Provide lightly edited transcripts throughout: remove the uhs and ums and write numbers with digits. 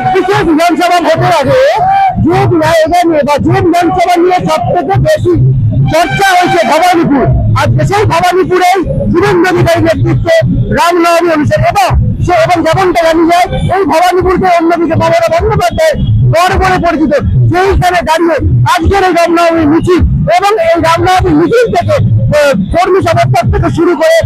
26 বিধানসভা ভোটের আগে যে বিধানসভা নিয়ে সব থেকে বেশি চর্চা হয়েছে ভবানীপুর। আজকে সেই ভবানীপুরে শুভেন্দু অধিকারী নেতৃত্বে রামনবমী অনুষ্ঠান এবং যেমনটা জানি যায় এই ভবানীপুরকে অন্যদিকে মমতা বন্দ্যোপাধ্যায় গড় বলে পরিচিত, সেইখানে দাঁড়িয়ে আজকের এই রামনবমী মিছিল এবং এই রামনবমী মিছিল থেকে কর্মী সমর্থক থেকে শুরু করে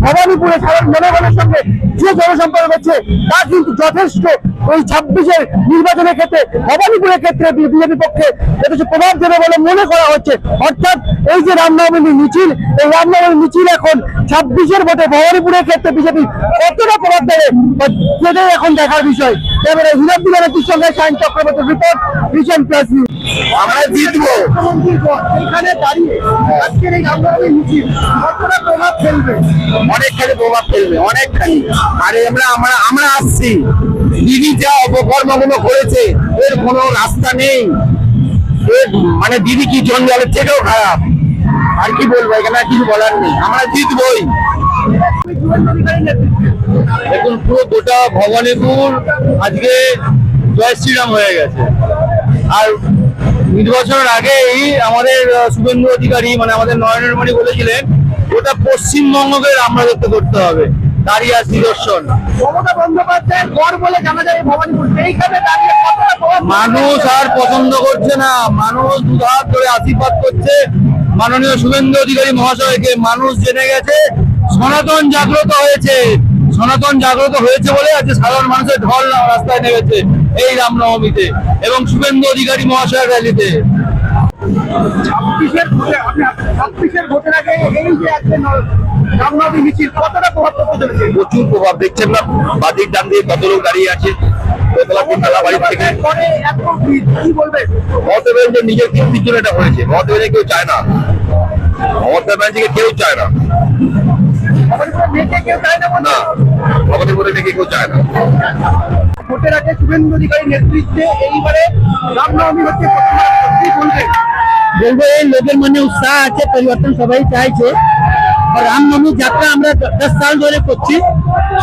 ভবানীপুরে সাধারণ জনগণের সঙ্গে যে জনসম্পর্ক হচ্ছে তা কিন্তু যথেষ্ট ওই 26-এর নির্বাচনের ক্ষেত্রে ভবানীপুরের ক্ষেত্রে বিজেপি পক্ষে যথেষ্ট প্রভাব দেবে বলে মনে করা হচ্ছে। অর্থাৎ এই যে রামনবমী মিছিল, এই রামনবমী মিছিল এখন 26-এর ভোটে ভবানীপুরের ক্ষেত্রে বিজেপি কতটা প্রভাব দেবে সেটাই এখন দেখার বিষয়। এবারে হিরাদ্দি ব্যানার্জির সঙ্গে Sayan Chakraborty report, vision plus news. আমরা জিতবো। এখানে দাঁড়িয়ে আজকের এই রামনবমী মিছিল কতটা প্রভাব ফেলবে? অনেকখানি প্রভাব ফেলবে, অনেকখানি। আরে আমরা আসছি, দিদি যা অপকর্মগুলো করেছে এর কোনো রাস্তা নেই। মানে দিদি কি জঞ্জালের থেকেও খারাপ। আর কি বলবো, এখানে কিছু বলার নেই। আমরা জিতবই। দেখুন, পুরো গোটা ভবানীপুর আজকে জয় শ্রীরাম হয়ে গেছে। আর নির্বাচনের আগেই আমাদের শুভেন্দু অধিকারী মানে আমাদের নরেন্দ্র বলেছিলেন গোটা পশ্চিমবঙ্গকে রামরাজত্ব করতে হবে, তারই আজ নিদর্শন। মমতা বন্দ্যোপাধ্যায়ের গড় বলে জানা যায় ভবানীপুর, সেইখানে দাঁড়িয়ে কতটা প্রভাব? মানুষ আর পছন্দ করছে না, মানুষ দুধার ধরে আশীর্বাদ করছে মাননীয় শুভেন্দু অধিকারী মহাশয়কে। মানুষ জেনে গেছে সনাতন জাগ্রত হয়েছে, সনাতন জাগ্রত হয়েছে বলে আজকে সাধারণ মানুষের ঢল রাস্তায় নেমেছে এই রামনবমীতে এবং শুভেন্দু অধিকারী মহাশয়ের র্যালিতে। 26-এর ভোটের আগে এই যে আজকে রামনবমী মিছিল কতটা প্রভাব পড়তে চলেছে? প্রচুর প্রভাব। দেখছেন না বাদিক ডান দিয়ে কত লোক দাঁড়িয়ে আছে বাড়ি থেকে। কি বলবে? মমতা ব্যানার্জি নিজের কীর্তির জন্য এটা হয়েছে। মমতা ব্যানার্জি কেউ চায় না, মমতা ব্যানার্জিকে কেউ চায় না। আমাদের মনে থেকে কেউ চায় না। ভোটের আগে শুভেন্দু অধিকারী নেতৃত্বে এইবারে রামনবমী হচ্ছে, কি বলবেন? বলবো এই লোকের মনে উৎসাহ আছে, পরিবর্তন সবাই চাইছে। রামনবমী যাত্রা আমরা 10 সাল ধরে করছি,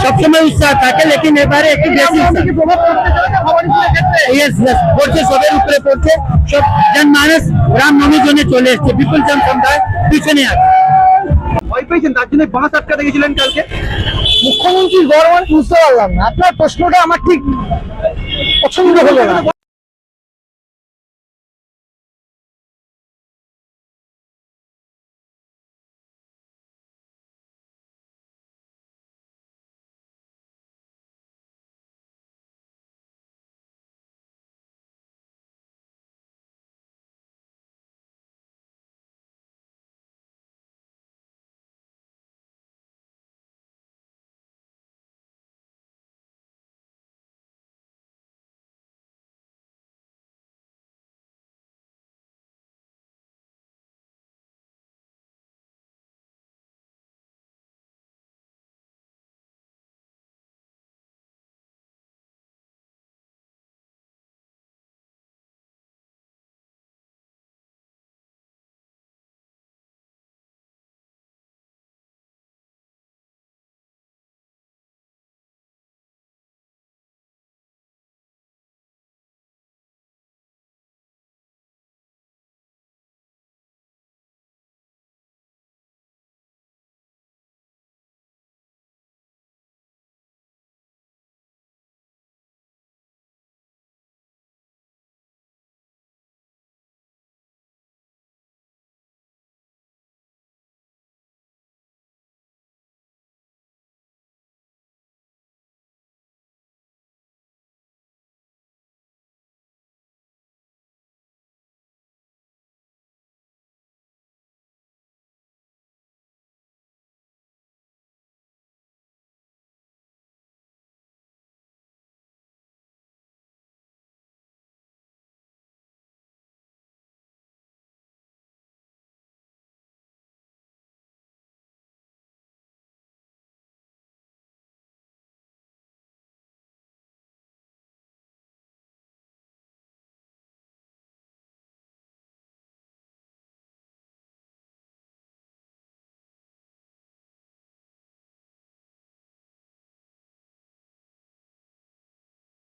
সবসময় উৎসাহ থাকে, লেকিন এবারে একটু বেশি প্রভাব পড়তে চলেছে ভবানীপুরের ক্ষেত্রে। পড়ছে, সবের উপরে পড়ছে। সব জনমানস রামনবমীর জন্য চলে এসছে, বিপুল জন সম্প্রদায় পিছনে আছে। ভয় পেয়েছেন, তার জন্য বাস আটকাতে গেছিলেন কালকে। মুখ্যমন্ত্রীর গড় বুঝতে পারলাম না, আপনার প্রশ্নটা আমার ঠিক পছন্দ হলো না।